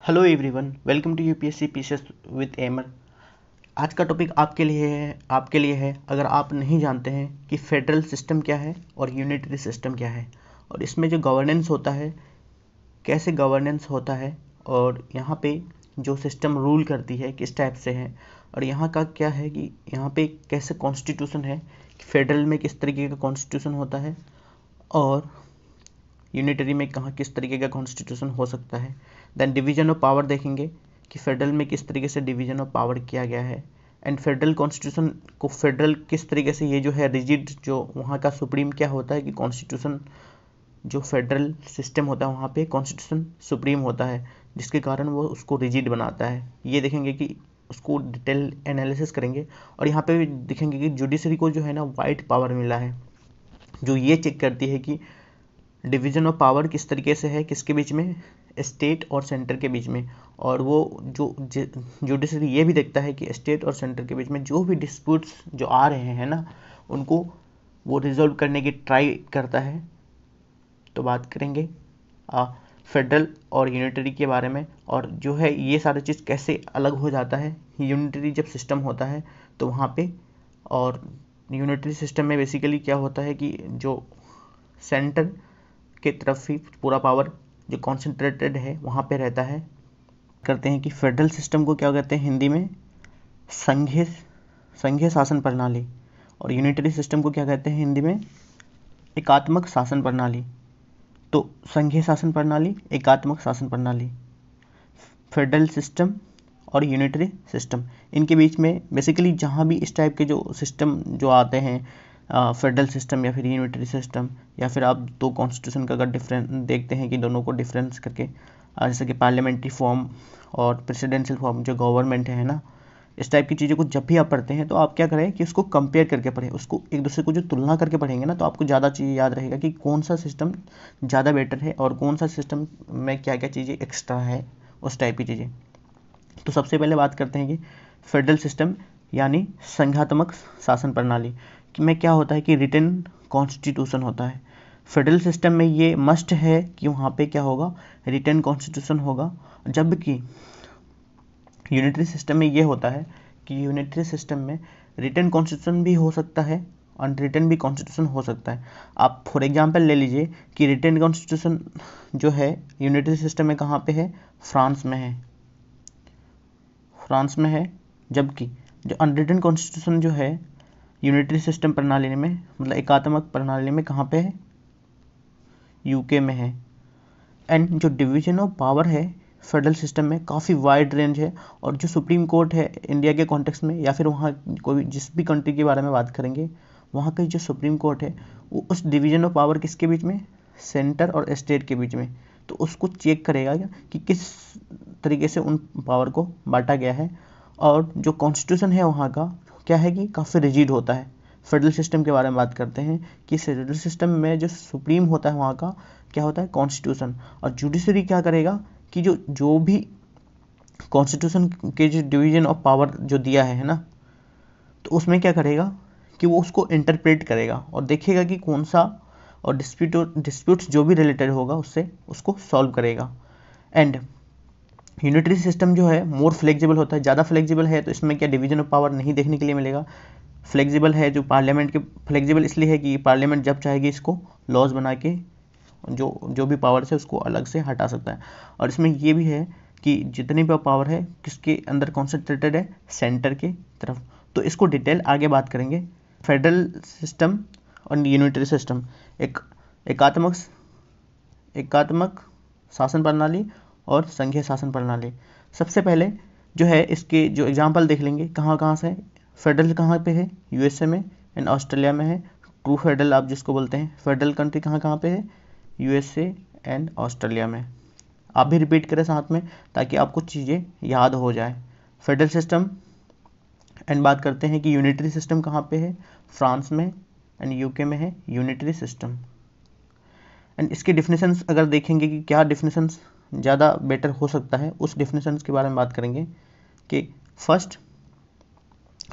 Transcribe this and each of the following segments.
Hello everyone, welcome to UPSC PCS with एमर। आज का टॉपिक आपके लिए है अगर आप नहीं जानते हैं कि फेडरल सिस्टम क्या है और यूनिटरी सिस्टम क्या है, और इसमें जो गवर्नेंस होता है, कैसे गवर्नेंस होता है, और यहाँ पे जो सिस्टम रूल करती है किस टाइप से है, और यहाँ का क्या है कि यहाँ पे कैसे कॉन्स्टिट्यूशन है कि फेडरल में किस तरीके का कॉन्स्टिट्यूशन होता है और यूनिटरी में कहाँ किस तरीके का कॉन्स्टिट्यूशन हो सकता है। देन डिवीजन ऑफ पावर देखेंगे कि फेडरल में किस तरीके से डिवीजन ऑफ पावर किया गया है, एंड फेडरल कॉन्स्टिट्यूशन को फेडरल किस तरीके से ये जो है रिजिड, जो वहाँ का सुप्रीम क्या होता है कि कॉन्स्टिट्यूशन, जो फेडरल सिस्टम होता है वहाँ पे कॉन्स्टिट्यूशन सुप्रीम होता है, जिसके कारण वो उसको रिजिड बनाता है। ये देखेंगे कि उसको डिटेल एनालिसिस करेंगे, और यहाँ पे भी देखेंगे कि जुडिशरी को जो है ना वाइड पावर मिला है, जो ये चेक करती है कि डिवीजन ऑफ पावर किस तरीके से है, किसके बीच में, स्टेट और सेंटर के बीच में। और वो जो जुडिशरी ये भी देखता है कि स्टेट और सेंटर के बीच में जो भी डिस्प्यूट्स जो आ रहे हैं ना, उनको वो रिजॉल्व करने की ट्राई करता है। तो बात करेंगे फेडरल और यूनिटरी के बारे में, और जो है ये सारी चीज़ कैसे अलग हो जाता है। यूनिटरी जब सिस्टम होता है तो वहाँ पे, और यूनिटरी सिस्टम में बेसिकली क्या होता है कि जो सेंटर के तरफ ही पूरा पावर जो कॉन्सेंट्रेटेड है वहाँ पे रहता है। करते हैं कि फेडरल सिस्टम को क्या कहते हैं हिंदी में, संघीय शासन प्रणाली, और यूनिटरी सिस्टम को क्या कहते हैं हिंदी में, एकात्मक शासन प्रणाली। तो संघीय शासन प्रणाली, एकात्मक शासन प्रणाली, फेडरल सिस्टम और यूनिटरी सिस्टम, इनके बीच में बेसिकली जहाँ भी इस टाइप के जो सिस्टम जो आते हैं, फेडरल सिस्टम या फिर यूनिटरी सिस्टम, या फिर आप दो कॉन्स्टिट्यूशन का अगर डिफरेंस देखते हैं कि दोनों को डिफरेंस करके, जैसे कि पार्लियामेंट्री फॉर्म और प्रेसिडेंशियल फॉर्म, जो गवर्नमेंट है ना, इस टाइप की चीज़ों को जब भी आप पढ़ते हैं तो आप क्या करें कि उसको कंपेयर करके पढ़ें, उसको एक दूसरे को जो तुलना करके पढ़ेंगे ना, तो आपको ज़्यादा चीज़ याद रहेगा कि कौन सा सिस्टम ज़्यादा बेटर है और कौन सा सिस्टम में क्या क्या चीज़ें एक्स्ट्रा है, उस टाइप की चीज़ें। तो सबसे पहले बात करते हैं कि फेडरल सिस्टम यानी संघात्मक शासन प्रणाली में क्या होता है कि रिटन कॉन्स्टिट्यूशन होता है। फेडरल सिस्टम में ये मस्ट है कि वहाँ पे क्या होगा, रिटन कॉन्स्टिट्यूशन होगा, जबकि यूनिटरी सिस्टम में ये होता है कि यूनिटरी सिस्टम में रिटन कॉन्स्टिट्यूशन भी हो सकता है, अनरिटन भी कॉन्स्टिट्यूशन हो सकता है। आप फॉर एग्जांपल ले लीजिए कि रिटन कॉन्स्टिट्यूशन जो है यूनिटरी सिस्टम में कहाँ पे है, फ्रांस में है, जबकि जो अनरिटन कॉन्स्टिट्यूशन जो है यूनिटरी सिस्टम प्रणाली में, मतलब एकात्मक प्रणाली में, कहाँ पे है, यूके में है। एंड जो डिवीजन ऑफ पावर है फेडरल सिस्टम में काफ़ी वाइड रेंज है, और जो सुप्रीम कोर्ट है इंडिया के कॉन्टेक्स्ट में, या फिर वहाँ कोई जिस भी कंट्री के बारे में बात करेंगे, वहाँ का जो सुप्रीम कोर्ट है वो उस डिवीजन ऑफ पावर किसके बीच में, सेंटर और स्टेट के बीच में, तो उसको चेक करेगा कि किस तरीके से उन पावर को बांटा गया है। और जो कॉन्स्टिट्यूशन है वहाँ का क्या है कि काफ़ी रिजिड होता है। फेडरल सिस्टम के बारे में बात करते हैं कि फेडरल सिस्टम में जो सुप्रीम होता है वहाँ का क्या होता है, कॉन्स्टिट्यूशन, और जुडिशरी क्या करेगा कि जो भी कॉन्स्टिट्यूशन के जो डिवीजन ऑफ पावर जो दिया है ना, तो उसमें क्या करेगा कि वो उसको इंटरप्रेट करेगा और देखेगा कि कौन सा, और डिस्प्यूट्स जो भी रिलेटेड होगा उससे उसको सॉल्व करेगा। एंड यूनिटरी सिस्टम जो है मोर फ्लेक्सिबल होता है, ज़्यादा फ्लेक्सिबल है, तो इसमें क्या डिवीजन ऑफ पावर नहीं देखने के लिए मिलेगा। फ्लेक्सिबल है जो पार्लियामेंट के, फ्लेक्सिबल इसलिए है कि पार्लियामेंट जब चाहेगी इसको लॉज बना के जो भी पावर है उसको अलग से हटा सकता है। और इसमें ये भी है कि जितनी भी पावर है किसके अंदर कॉन्सेंट्रेटेड है, सेंटर के तरफ। तो इसको डिटेल आगे बात करेंगे। फेडरल सिस्टम और यूनिटरी सिस्टम, एक एकात्मक शासन प्रणाली और संघीय शासन प्रणाली। सबसे पहले जो है इसके जो एग्जाम्पल देख लेंगे कहाँ कहाँ से। फेडरल कहाँ पे है, यूएसए में एंड ऑस्ट्रेलिया में है। ट्रू फेडरल आप जिसको बोलते हैं, फेडरल कंट्री कहाँ कहाँ पे है, यूएसए एंड ऑस्ट्रेलिया में। आप भी रिपीट करें साथ में ताकि आपको चीज़ें याद हो जाए। फेडरल सिस्टम एंड बात करते हैं कि यूनिटरी सिस्टम कहाँ पे है, फ्रांस में एंड यूके में है यूनिटरी सिस्टम। एंड इसके डिफिनेशंस अगर देखेंगे कि क्या डिफिनेशंस ज़्यादा बेटर हो सकता है, उस डिफिनेशंस के बारे में बात करेंगे। कि फर्स्ट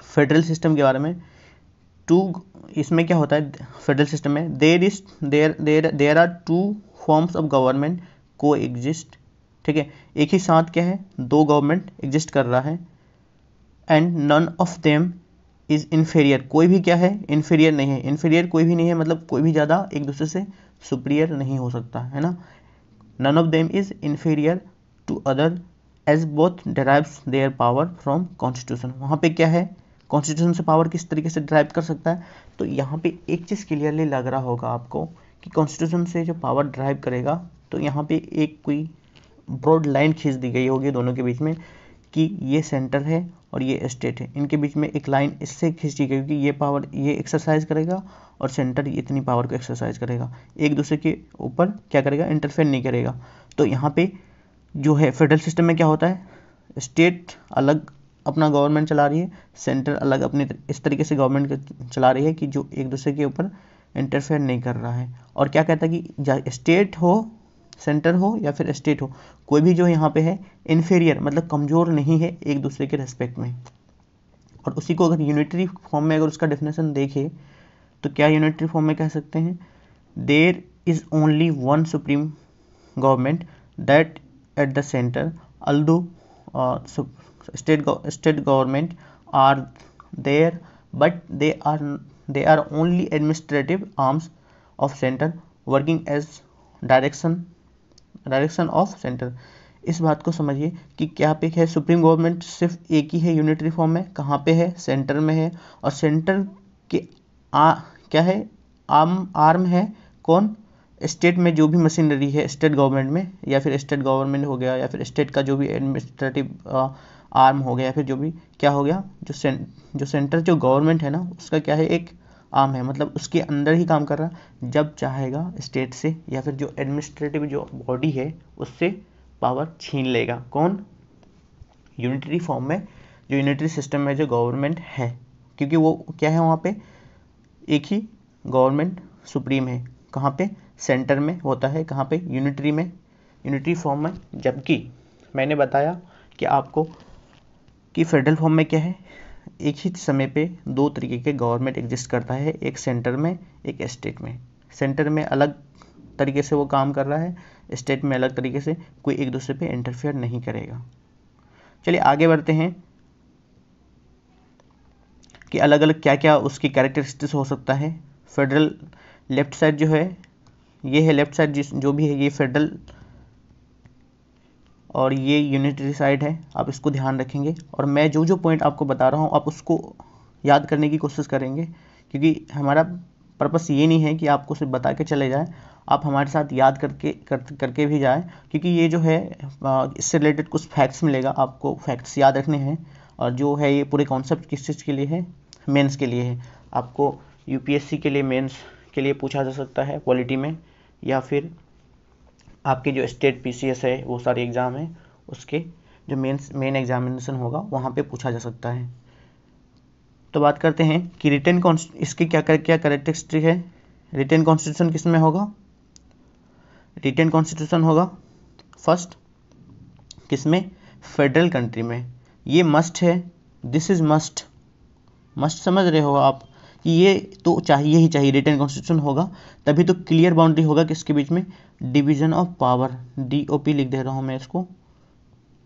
फेडरल सिस्टम के बारे में, इसमें क्या होता है फेडरल सिस्टम में, there are two forms of government coexist. ठीक है, एक ही साथ क्या है, दो गवर्नमेंट एग्जिस्ट कर रहा है, and none of them is inferior, कोई भी क्या है, इन्फीरियर नहीं है, इन्फीरियर कोई भी नहीं है, मतलब कोई भी ज़्यादा एक दूसरे से सुपीरियर नहीं हो सकता है ना, none of them is inferior to other as both derives their power from constitution. वहाँ पे क्या है, कॉन्स्टिट्यूशन से पावर किस तरीके से ड्राइव कर सकता है, तो यहाँ पे एक चीज़ क्लियरली लग रहा होगा आपको कि कॉन्स्टिट्यूशन से जो पावर ड्राइव करेगा, तो यहाँ पे एक कोई ब्रॉड लाइन खींच दी गई होगी दोनों के बीच में कि ये सेंटर है और ये स्टेट है, इनके बीच में एक लाइन इससे खींची गई कि ये पावर ये एक्सरसाइज करेगा और सेंटर इतनी पावर को एक्सरसाइज करेगा, एक दूसरे के ऊपर क्या करेगा, इंटरफेयर नहीं करेगा। तो यहाँ पे जो है फेडरल सिस्टम में क्या होता है, स्टेट अलग अपना गवर्नमेंट चला रही है, सेंटर अलग अपने इस तरीके से गवर्नमेंट चला रही है कि जो एक दूसरे के ऊपर इंटरफेयर नहीं कर रहा है। और क्या कहता है कि स्टेट हो, सेंटर हो या फिर स्टेट हो, कोई भी जो यहाँ पे है इन्फीरियर मतलब कमज़ोर नहीं है एक दूसरे के रेस्पेक्ट में। और उसी को अगर यूनिटरी फॉर्म में अगर उसका डेफिनेशन देखें तो क्या यूनिटरी फॉर्म में कह सकते हैं, there is only one supreme government that at the centre although state government are there but they are only administrative arms of center working as direction of centre. इस बात को समझिए कि क्या पे है, सुप्रीम गवर्नमेंट सिर्फ एक ही है यूनिटरी फॉर्म में, कहाँ पे है, सेंटर में है, और सेंटर के क्या है, आर्म है कौन, स्टेट में जो भी मशीनरी है स्टेट गवर्नमेंट में, या फिर स्टेट गवर्नमेंट हो गया, या फिर स्टेट का जो भी एडमिनिस्ट्रेटिव आर्म हो गया, या फिर जो भी क्या हो गया, जो सेंटर जो गवर्नमेंट है ना उसका क्या है, एक आर्म है, मतलब उसके अंदर ही काम कर रहा है, जब चाहेगा स्टेट से या फिर जो एडमिनिस्ट्रेटिव जो बॉडी है उससे पावर छीन लेगा। कौन, यूनिटरी फॉर्म में जो यूनिटरी सिस्टम में जो गवर्नमेंट है, क्योंकि वो क्या है, वहाँ पे एक ही गवर्नमेंट सुप्रीम है, कहाँ पे, सेंटर में होता है, कहाँ पे, यूनिटरी में, यूनिटरी फॉर्म में। जबकि मैंने बताया कि आपको कि फेडरल फॉर्म में क्या है, एक ही समय पे दो तरीके के गवर्नमेंट एग्जिस्ट करता है, एक सेंटर में एक स्टेट में। सेंटर में अलग तरीके से वो काम कर रहा है, स्टेट में अलग तरीके से, कोई एक दूसरे पे इंटरफेयर नहीं करेगा। चलिए आगे बढ़ते हैं कि अलग अलग क्या क्या उसकी कैरेक्टरिस्टिक्स हो सकता है। फेडरल लेफ्ट साइड जो है, ये है लेफ्ट साइड जो भी है ये फेडरल, और ये यूनिटरी साइड है, आप इसको ध्यान रखेंगे। और मैं जो जो पॉइंट आपको बता रहा हूँ आप उसको याद करने की कोशिश करेंगे, क्योंकि हमारा पर्पस ये नहीं है कि आपको सिर्फ बता के चले जाए, आप हमारे साथ याद करके भी जाए, क्योंकि ये जो है इससे रिलेटेड कुछ फैक्ट्स मिलेगा, आपको फैक्ट्स याद रखने हैं। और जो है ये पूरे कॉन्सेप्ट किस चीज़ के लिए है, मेंस के लिए है। आपको यूपीएससी के लिए मेंस के लिए पूछा जा सकता है पॉलिटी में, या फिर आपके जो स्टेट पीसीएस है वो सारे एग्ज़ाम है उसके जो मेन एग्जामिनेशन होगा वहाँ पे पूछा जा सकता है। तो बात करते हैं कि रिटन इसकी क्या कैरेक्टरिस्टिक है। रिटन कॉन्स्टिट्यूशन किस में होगा, रिटन कॉन्स्टिट्यूशन होगा फर्स्ट किस में, फेडरल कंट्री में। ये मस्ट है, दिस इज मस्ट, मस्ट समझ रहे हो आप कि ये तो चाहिए ही चाहिए, रिटन कॉन्स्टिट्यूशन होगा तभी तो क्लियर बाउंड्री होगा किसके बीच में, डिवीजन ऑफ पावर, डीओपी लिख दे रहा हूँ मैं इसको,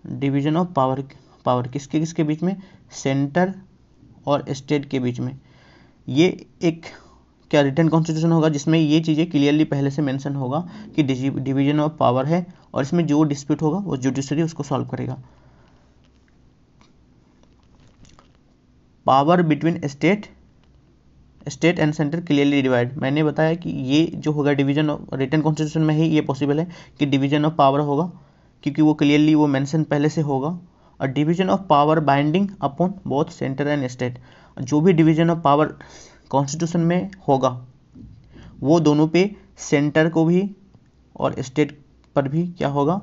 डिवीजन ऑफ पावर किसके किसके बीच में, सेंटर और स्टेट के बीच में। ये एक क्या रिटन कॉन्स्टिट्यूशन होगा जिसमें ये चीज़ें क्लियरली पहले से मेंशन होगा कि डिवीजन ऑफ पावर है, और इसमें जो डिस्प्यूट होगा वो जुडिशरी उसको सॉल्व करेगा। Power between state and centre clearly divide, मैंने बताया कि ये जो होगा डिवीजन ऑफ, रिटन कॉन्स्टिट्यूशन में ही ये पॉसिबल है कि डिवीजन ऑफ पावर होगा, क्योंकि वो क्लियरली वो मेंशन पहले से होगा। और division of power binding upon both centre and state, जो भी डिवीजन ऑफ पावर कॉन्स्टिट्यूशन में होगा वो दोनों पे, सेंटर को भी और स्टेट पर भी क्या होगा,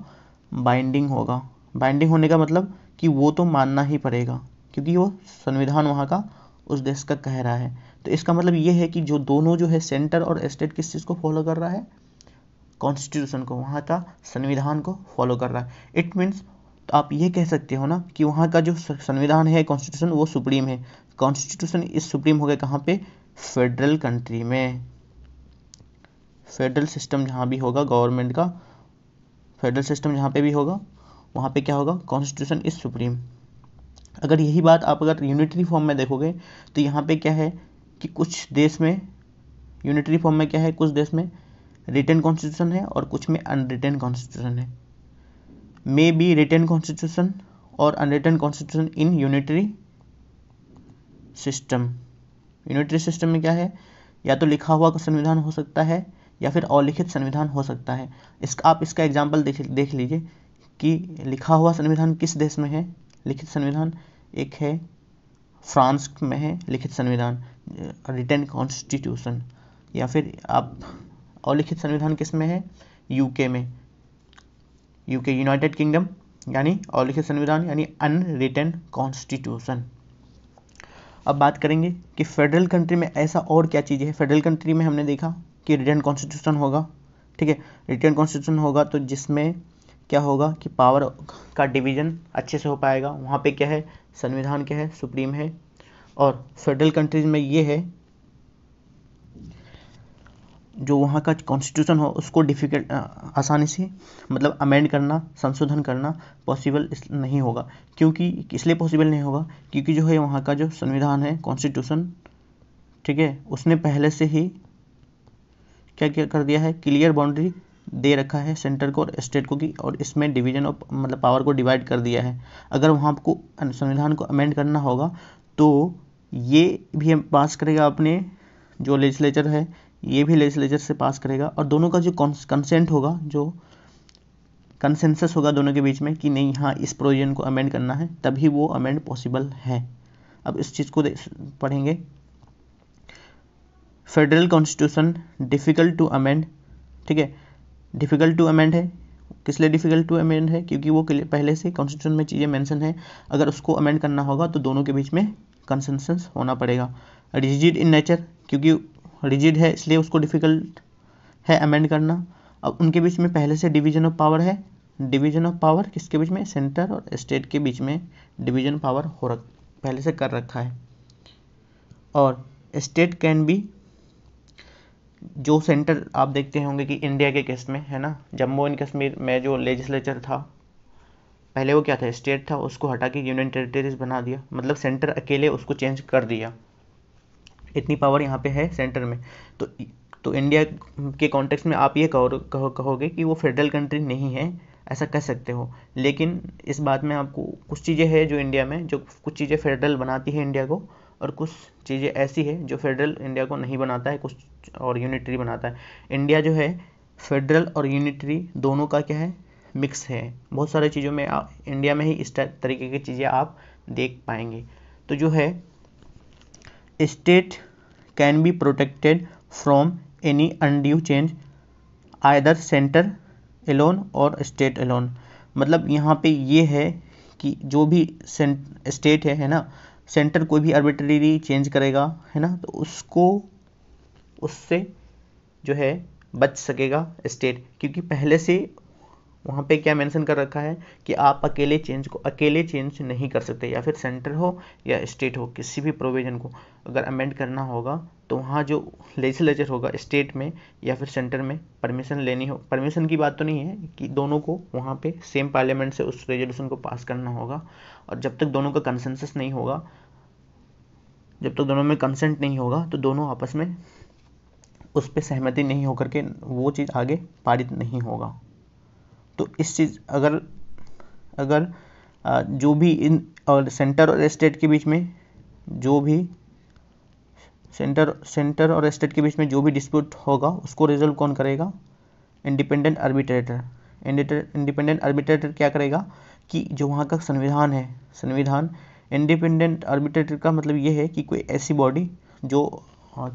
बाइंडिंग होगा। बाइंडिंग होने का मतलब कि वो तो मानना ही पड़ेगा, क्योंकि वो संविधान वहाँ का उस देश का कह रहा है। तो इसका मतलब ये है कि जो दोनों जो है सेंटर और स्टेट किस चीज़ को फॉलो कर रहा है, कॉन्स्टिट्यूशन को, वहाँ का संविधान को फॉलो कर रहा है। इट मीन्स तो आप ये कह सकते हो ना कि वहाँ का जो संविधान है, कॉन्स्टिट्यूशन, वो सुप्रीम है। कॉन्स्टिट्यूशन इस सुप्रीम हो गया कहाँ पे, फेडरल कंट्री में। फेडरल सिस्टम जहाँ भी होगा गवर्नमेंट का, फेडरल सिस्टम जहाँ पे भी होगा वहाँ पे क्या होगा, कॉन्स्टिट्यूशन इज सुप्रीम। अगर यही बात आप अगर यूनिटरी फॉर्म में देखोगे तो यहाँ पे क्या है कि कुछ देश में यूनिटरी फॉर्म में क्या है, कुछ देश में रिटन कॉन्स्टिट्यूशन है और कुछ में अनरिटन कॉन्स्टिट्यूशन है। मे बी रिटन कॉन्स्टिट्यूशन और unwritten constitution in unitary system. Unitary system में क्या है, या तो लिखा हुआ संविधान हो सकता है या फिर अलिखित संविधान हो सकता है। आप इसका एग्जाम्पल देख लीजिए कि लिखा हुआ संविधान किस देश में है, लिखित संविधान एक है फ्रांस में है लिखित संविधान, रिटन कॉन्स्टिट्यूशन। या फिर आप अलिखित संविधान किस में है, यूके में, यूके यूनाइटेड किंगडम, यानी अलिखित संविधान यानी अनरिटन कॉन्स्टिट्यूशन। अब बात करेंगे कि फेडरल कंट्री में ऐसा और क्या चीज़ है। फेडरल कंट्री में हमने देखा कि रिटन कॉन्स्टिट्यूशन होगा, ठीक है, रिटन कॉन्स्टिट्यूशन होगा तो जिसमें क्या होगा कि पावर का डिवीजन अच्छे से हो पाएगा। वहाँ पे क्या है, संविधान क्या है, सुप्रीम है। और फेडरल कंट्रीज में ये है जो वहाँ का कॉन्स्टिट्यूशन हो उसको डिफ़िकल्ट आसानी से मतलब अमेंड करना, संशोधन करना पॉसिबल नहीं होगा। क्योंकि इसलिए पॉसिबल नहीं होगा क्योंकि जो है वहाँ का जो संविधान है, कॉन्स्टिट्यूशन, ठीक है, उसने पहले से ही क्या क्या कर दिया है, क्लियर बाउंड्री दे रखा है सेंटर को और स्टेट को की, और इसमें डिवीजन ऑफ मतलब पावर को डिवाइड कर दिया है। अगर वहाँ को संविधान को अमेंड करना होगा तो ये भी पास करेगा अपने जो लेजिस्लेचर है, ये भी लेजिस्लेचर से पास करेगा, और दोनों का जो कंसेंट होगा, जो कंसेंसस होगा दोनों के बीच में कि नहीं हाँ इस प्रोविजन को अमेंड करना है, तभी वो अमेंड पॉसिबल है। अब इस चीज़ को पढ़ेंगे। Federal constitution difficult to amend, ठीक है, डिफ़िकल्ट टू अमेंड है। किस लिए डिफ़िकल्ट टू अमेंड है, क्योंकि वो पहले से कॉन्स्टिट्यूशन में चीज़ें मेंशन है। अगर उसको अमेंड करना होगा तो दोनों के बीच में कंसेंसस होना पड़ेगा। रिजिड इन नेचर, क्योंकि रिजिड है इसलिए उसको डिफ़िकल्ट है अमेंड करना। अब उनके बीच में पहले से डिवीजन ऑफ पावर है। डिवीजन ऑफ पावर किसके बीच में, सेंटर और स्टेट के बीच में डिवीजन पावर पहले से कर रखा है। और स्टेट कैन बी, जो सेंटर आप देखते होंगे कि इंडिया के केस में है ना, जम्मू एंड कश्मीर में जो लेजिस्लेचर था पहले वो क्या था, स्टेट था, उसको हटा के यूनियन टेरिटरीज बना दिया, मतलब सेंटर अकेले उसको चेंज कर दिया। इतनी पावर यहाँ पे है सेंटर में। तो इंडिया के कॉन्टेक्स्ट में आप ये कहोगे कि वो फेडरल कंट्री नहीं है, ऐसा कह सकते हो। लेकिन इस बात में आपको कुछ चीज़ें हैं जो इंडिया में, जो कुछ चीज़ें फेडरल बनाती है इंडिया को, और कुछ चीज़ें ऐसी है जो फेडरल इंडिया को नहीं बनाता है, कुछ और यूनिटरी बनाता है। इंडिया जो है फेडरल और यूनिटरी दोनों का क्या है, मिक्स है। बहुत सारी चीज़ों में इंडिया में ही इस तरीके की चीज़ें आप देख पाएंगे। तो जो है state can be protected from any undue change either centre alone or state alone. मतलब यहाँ पे ये है कि जो भी स्टेट है ना, सेंटर कोई भी आर्बिट्रेरी चेंज करेगा है ना, तो उससे जो है बच सकेगा स्टेट, क्योंकि पहले से वहाँ पे क्या मेंशन कर रखा है कि आप अकेले चेंज नहीं कर सकते, या फिर सेंटर हो या स्टेट हो, किसी भी प्रोविजन को अगर अमेंड करना होगा तो वहाँ जो लेजिस्लेचर होगा स्टेट में या फिर सेंटर में परमिशन लेनी हो। परमिशन की बात तो नहीं है कि दोनों को वहाँ पे सेम पार्लियामेंट से उस रेजोल्यूशन को पास करना होगा, और जब तक दोनों का कंसेंसस नहीं होगा, जब तक दोनों में कंसेंट नहीं होगा, तो दोनों आपस में उस पर सहमति नहीं होकर के वो चीज़ आगे पारित नहीं होगा। तो इस चीज़ अगर जो भी इन और सेंटर और स्टेट के बीच में जो भी सेंटर और स्टेट के बीच में जो भी डिस्प्यूट होगा उसको रिजोल्व कौन करेगा, इंडिपेंडेंट आर्बिट्रेटर। इंडिपेंडेंट आर्बिट्रेटर क्या करेगा कि जो वहाँ का संविधान इंडिपेंडेंट आर्बिट्रेटर का मतलब ये है कि कोई ऐसी बॉडी जो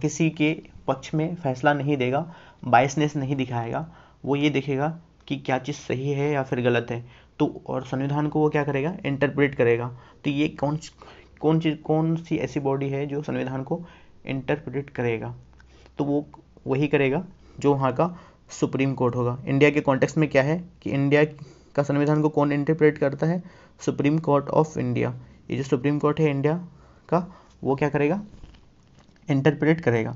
किसी के पक्ष में फैसला नहीं देगा, बायसनेस नहीं दिखाएगा, वो ये देखेगा कि क्या चीज़ सही है या फिर गलत है, तो और संविधान को वो क्या करेगा, इंटरप्रेट करेगा। तो ये कौन सी ऐसी बॉडी है जो संविधान को इंटरप्रेट करेगा, तो वो वही करेगा जो वहाँ का सुप्रीम कोर्ट होगा। इंडिया के कॉन्टेक्स्ट में क्या है कि इंडिया का संविधान को कौन इंटरप्रेट करता है, सुप्रीम कोर्ट ऑफ इंडिया। ये जो सुप्रीम कोर्ट है इंडिया का, वो क्या करेगा, इंटरप्रेट करेगा।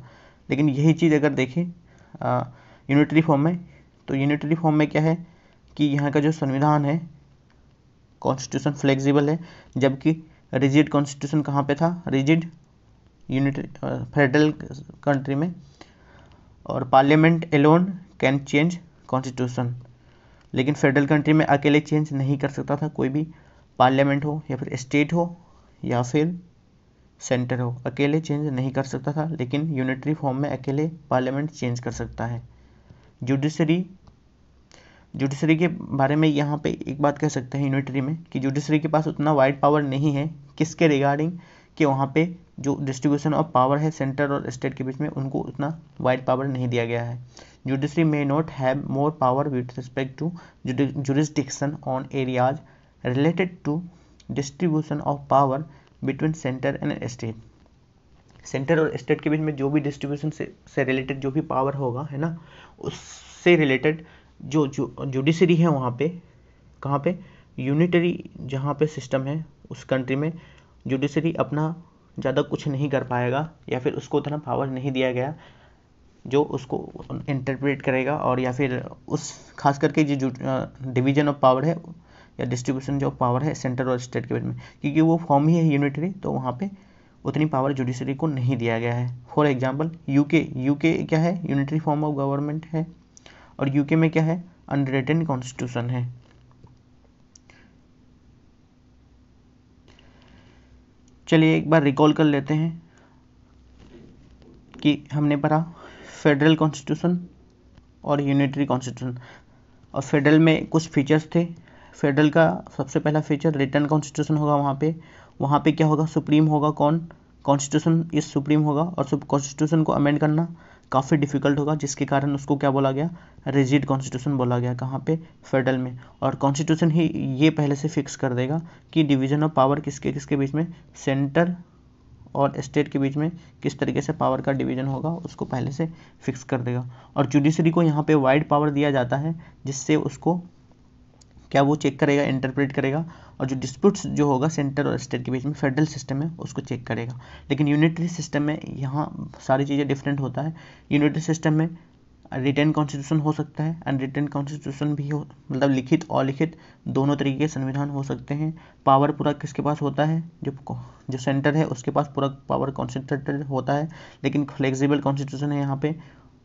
लेकिन यही चीज़ अगर देखें यूनिटरी फॉर्म में, तो यूनिटरी फॉर्म में क्या है कि यहाँ का जो संविधान है कॉन्स्टिट्यूशन फ्लेक्सिबल है, जबकि रिजिड कॉन्स्टिट्यूशन कहाँ पे था, रिजिड यूनिटरी फेडरल कंट्री में। और parliament alone can change constitution, लेकिन फेडरल कंट्री में अकेले चेंज नहीं कर सकता था कोई भी, पार्लियामेंट हो या फिर स्टेट हो या फिर सेंटर हो, अकेले चेंज नहीं कर सकता था, लेकिन यूनिटरी फॉर्म में अकेले पार्लियामेंट चेंज कर सकता है। जुडिशरी के बारे में यहाँ पे एक बात कह सकते हैं यूनिटरी में कि जुडिशरी के पास उतना वाइड पावर नहीं है, किसके रिगार्डिंग, कि वहाँ पे जो डिस्ट्रीब्यूशन ऑफ पावर है सेंटर और स्टेट के बीच में, उनको उतना वाइड पावर नहीं दिया गया है। Judiciary may not have more power with respect to jurisdiction on areas related to distribution of power between center and state। Centre और स्टेट के बीच में जो भी डिस्ट्रीब्यूशन से रिलेटेड जो भी पावर होगा, है ना, उससे रिलेटेड जो जुडिशरी है वहाँ पे, कहाँ पे, यूनिटरी जहाँ पे सिस्टम है उस कंट्री में जुडिशरी अपना ज़्यादा कुछ नहीं कर पाएगा, या फिर उसको उतना पावर नहीं दिया गया जो उसको इंटरप्रेट करेगा, और या फिर उस खास करके जो डिवीजन ऑफ पावर है या डिस्ट्रीब्यूशन जो पावर है सेंटर और स्टेट के बीच में, क्योंकि वो फॉर्म ही है यूनिटरी, तो वहाँ पे उतनी पावर जुडिशरी को नहीं दिया गया है। फॉर एग्जांपल यूके क्या है, यूनिटरी फॉर्म ऑफ गवर्नमेंट है, और यूके में क्या है, अनरिटन कॉन्स्टिट्यूशन है। चलिए एक बार रिकॉल कर लेते हैं कि हमने पढ़ा फेडरल कॉन्स्टिट्यूशन और यूनिटरी कॉन्स्टिट्यूशन, और फेडरल में कुछ फीचर्स थे। फेडरल का सबसे पहला फीचर रिटन कॉन्स्टिट्यूशन होगा, वहाँ पे क्या होगा, सुप्रीम होगा कौन, कॉन्स्टिट्यूशन इज सुप्रीम होगा, और कॉन्स्टिट्यूशन को अमेंड करना काफ़ी डिफिकल्ट होगा, जिसके कारण उसको क्या बोला गया, रिजिड कॉन्स्टिट्यूशन बोला गया, कहाँ पे, फेडरल में। और कॉन्स्टिट्यूशन ही ये पहले से फिक्स कर देगा कि डिवीजन ऑफ पावर किसके किसके बीच में, सेंटर और स्टेट के बीच में किस तरीके से पावर का डिवीजन होगा, उसको पहले से फिक्स कर देगा। और जुडिशरी को यहाँ पे वाइड पावर दिया जाता है, जिससे उसको क्या वो चेक करेगा, इंटरप्रेट करेगा, और जो डिस्प्यूट्स जो होगा सेंटर और स्टेट के बीच में फेडरल सिस्टम में उसको चेक करेगा। लेकिन यूनिटरी सिस्टम में यहाँ सारी चीज़ें डिफरेंट होता है। यूनिटरी सिस्टम में रिटन कॉन्स्टिट्यूशन हो सकता है, अनरिटन कॉन्स्टिट्यूशन भी हो, मतलब लिखित और लिखित दोनों तरीके के संविधान हो सकते हैं। पावर पूरा किसके पास होता है, जो सेंटर है उसके पास पूरा पावर कॉन्सेंट्रेटेड होता है, लेकिन फ्लेक्सिबल कॉन्स्टिट्यूशन है यहाँ पे,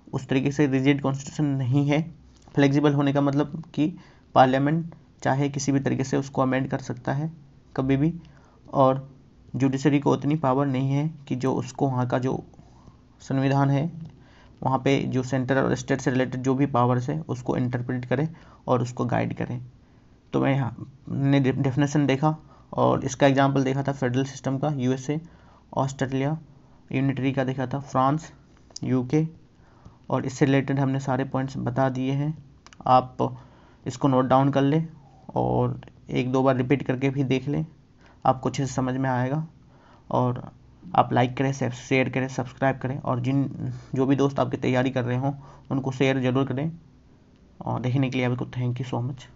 उस तरीके से रिजिड कॉन्स्टिट्यूशन नहीं है। फ्लेक्सिबल होने का मतलब कि पार्लियामेंट चाहे किसी भी तरीके से उसको अमेंड कर सकता है कभी भी, और जुडिशरी को उतनी पावर नहीं है कि जो उसको वहाँ का जो संविधान है वहाँ पे जो सेंटर और स्टेट से रिलेटेड जो भी पावर्स है उसको इंटरप्रेट करे और उसको गाइड करे। तो मैं यहाँ ने डेफिनेशन देखा और इसका एग्जांपल देखा था फेडरल सिस्टम का, यूएसए, ऑस्ट्रेलिया, यूनिटरी का देखा था फ्रांस, यूके, और इससे रिलेटेड हमने सारे पॉइंट्स बता दिए हैं। आप इसको नोट डाउन कर लें और एक दो बार रिपीट करके भी देख लें, आपको अच्छे से समझ में आएगा। और आप लाइक करें, शेयर करें, सब्सक्राइब करें, और जो भी दोस्त आपकी तैयारी कर रहे हों उनको शेयर ज़रूर करें। और देखने के लिए आपको थैंक यू सो मच।